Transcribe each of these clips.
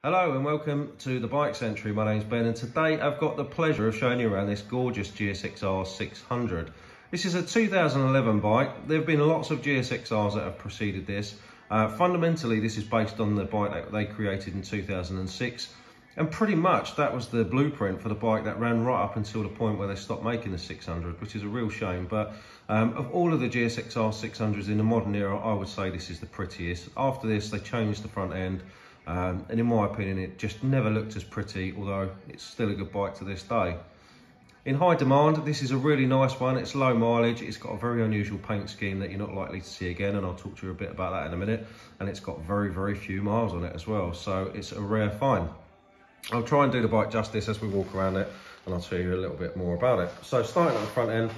Hello and welcome to the Bike Century. My name's Ben and today I've got the pleasure of showing you around this gorgeous GSXR600. This is a 2011 bike. There have been lots of GSXRs that have preceded this. Fundamentally this is based on the bike that they created in 2006 and pretty much that was the blueprint for the bike that ran right up until the point where they stopped making the 600, which is a real shame. But of all of the GSXR 600s in the modern era, I would say this is the prettiest. After this they changed the front end. And in my opinion, it just never looked as pretty, although it's still a good bike to this day. In high demand, this is a really nice one. It's low mileage. It's got a very unusual paint scheme that you're not likely to see again, and I'll talk to you a bit about that in a minute. And it's got very, very few miles on it as well, so it's a rare find. I'll try and do the bike justice as we walk around it, and I'll tell you a little bit more about it. So starting at the front end,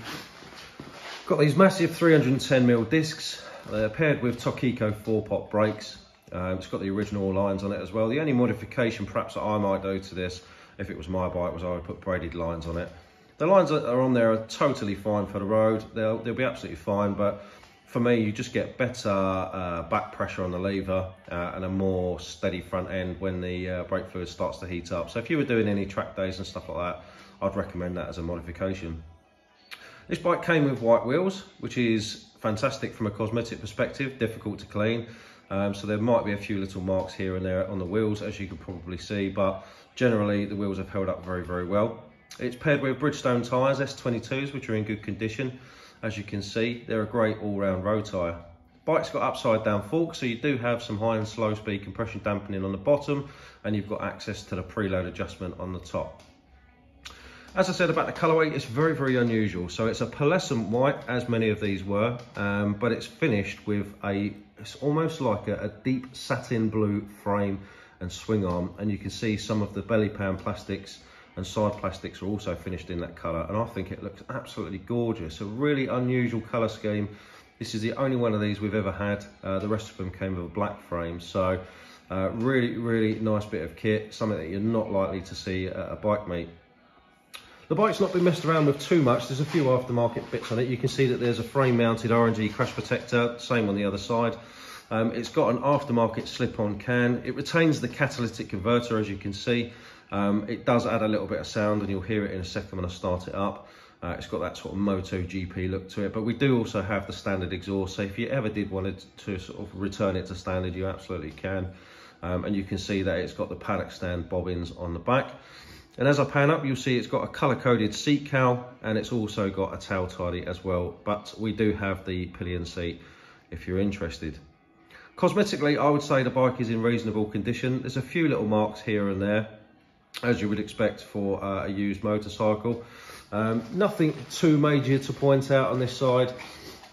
got these massive 310mm discs. They're paired with Tokiko 4-pot brakes. It's got the original lines on it as well. The only modification perhaps that I might do to this, if it was my bike, was I would put braided lines on it. The lines that are on there are totally fine for the road. They'll be absolutely fine, but for me, you just get better back pressure on the lever and a more steady front end when the brake fluid starts to heat up. So if you were doing any track days and stuff like that, I'd recommend that as a modification. This bike came with white wheels, which is fantastic from a cosmetic perspective, difficult to clean. So there might be a few little marks here and there on the wheels, as you can probably see, but generally the wheels have held up very, very well. It's paired with Bridgestone tyres, S22s, which are in good condition. As you can see, they're a great all-round road tyre. Bike's got upside down forks, so you do have some high and slow speed compression dampening on the bottom, and you've got access to the preload adjustment on the top. As I said about the colourway, it's very, very unusual. So it's a pearlescent white, as many of these were, but it's finished with it's almost like a deep satin blue frame and swing arm. And you can see some of the belly pan plastics and side plastics are also finished in that colour. And I think it looks absolutely gorgeous. A really unusual colour scheme. This is the only one of these we've ever had. The rest of them came with a black frame. So really, really nice bit of kit, something that you're not likely to see at a bike meet. The bike's not been messed around with too much. There's a few aftermarket bits on it. You can see that there's a frame mounted RNG crash protector, same on the other side. It's got an aftermarket slip-on can. It retains the catalytic converter, as you can see. It does add a little bit of sound, and you'll hear it in a second when I start it up. It's got that sort of MotoGP look to it, but we do also have the standard exhaust. So if you ever did want to sort of return it to standard, you absolutely can. And you can see that it's got the paddock stand bobbins on the back. And as I pan up, you'll see it's got a colour-coded seat cowl, and it's also got a tail tidy as well. But we do have the pillion seat if you're interested. Cosmetically, I would say the bike is in reasonable condition. There's a few little marks here and there, as you would expect for a used motorcycle. Nothing too major to point out on this side.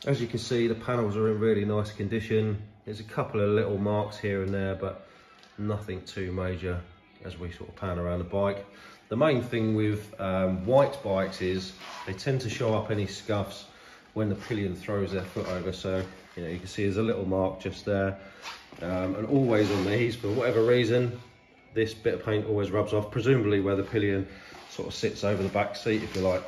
As you can see, the panels are in really nice condition. There's a couple of little marks here and there, but nothing too major as we sort of pan around the bike. The main thing with white bikes is they tend to show up any scuffs when the pillion throws their foot over. So you can see there's a little mark just there, and always on these, for whatever reason, this bit of paint always rubs off, presumably where the pillion sort of sits over the back seat, if you like.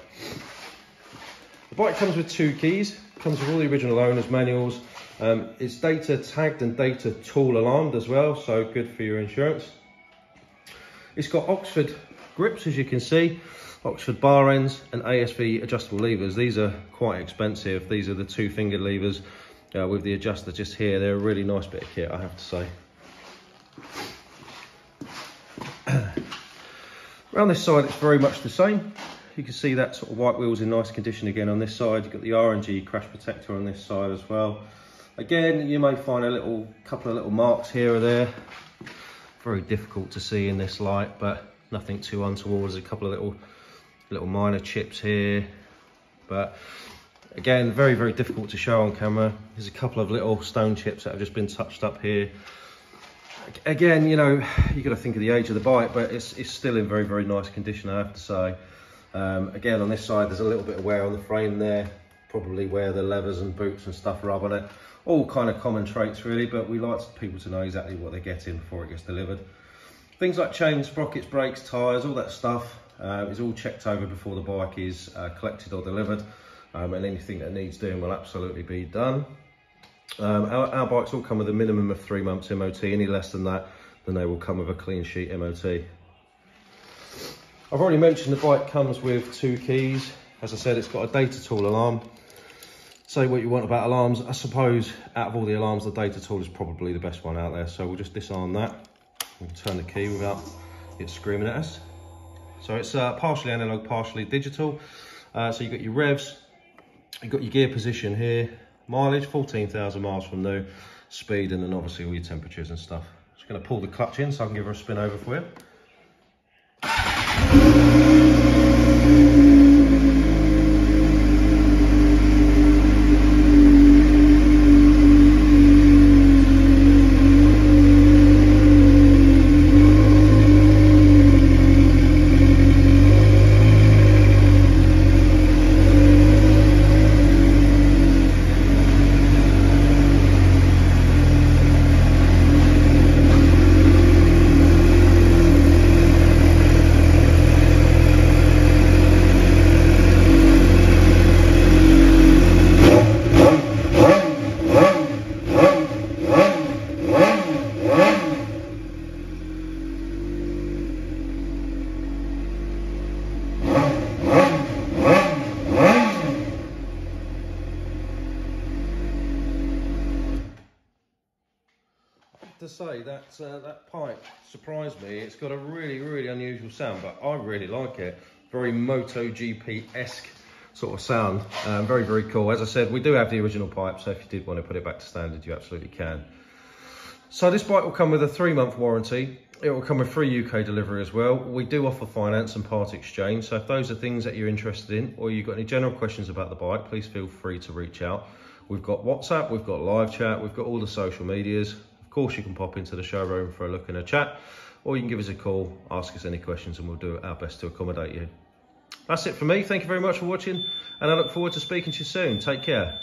The bike comes with 2 keys, comes with all the original owner's manuals. It's data tagged and data tool alarmed as well, so good for your insurance. It's got Oxford grips, as you can see, Oxford bar ends and ASV adjustable levers. These are quite expensive. These are the 2-fingered levers with the adjuster just here. They're a really nice bit of kit, I have to say. Around this side, it's very much the same. You can see that sort of white wheels in nice condition again on this side. You've got the RNG crash protector on this side as well. Again, you may find a couple of little marks here or there. Very difficult to see in this light, but nothing too untoward. There's a couple of little minor chips here, but again, very, very difficult to show on camera. There's a couple of little stone chips that have just been touched up here. Again, you got to think of the age of the bike, but it's still in very, very nice condition, I have to say. Again, on this side, there's a little bit of wear on the frame there, probably where the levers and boots and stuff rub on it. All kind of common traits really, but we like people to know exactly what they're getting before it gets delivered. Things like chains, sprockets, brakes, tyres, all that stuff is all checked over before the bike is collected or delivered, and anything that needs doing will absolutely be done. Our bikes all come with a minimum of 3 months MOT. Any less than that, then they will come with a clean sheet MOT. I've already mentioned the bike comes with 2 keys. As I said, it's got a data tool alarm. Say what you want about alarms. I suppose out of all the alarms, the data tool is probably the best one out there. So we'll just disarm that and turn the key without it screaming at us. So it's partially analog, partially digital. So you've got your revs, you've got your gear position here, mileage, 14,000 miles from new, speed, and then obviously all your temperatures and stuff. Just going to pull the clutch in so I can give her a spin over for you. To say that that pipe surprised me. It's got a really unusual sound, but I really like it. Very MotoGP-esque sort of sound. Very cool. As I said, we do have the original pipe, so if you did want to put it back to standard, you absolutely can. So this bike will come with a 3-month warranty. It will come with free UK delivery as well. We do offer finance and part exchange, so if those are things that you're interested in, or you've got any general questions about the bike, please feel free to reach out. We've got WhatsApp, we've got live chat, we've got all the social medias. Of course, you can pop into the showroom for a look and a chat, or you can give us a call, ask us any questions, and we'll do our best to accommodate you. That's it for me. Thank you very much for watching, and I look forward to speaking to you soon. Take care.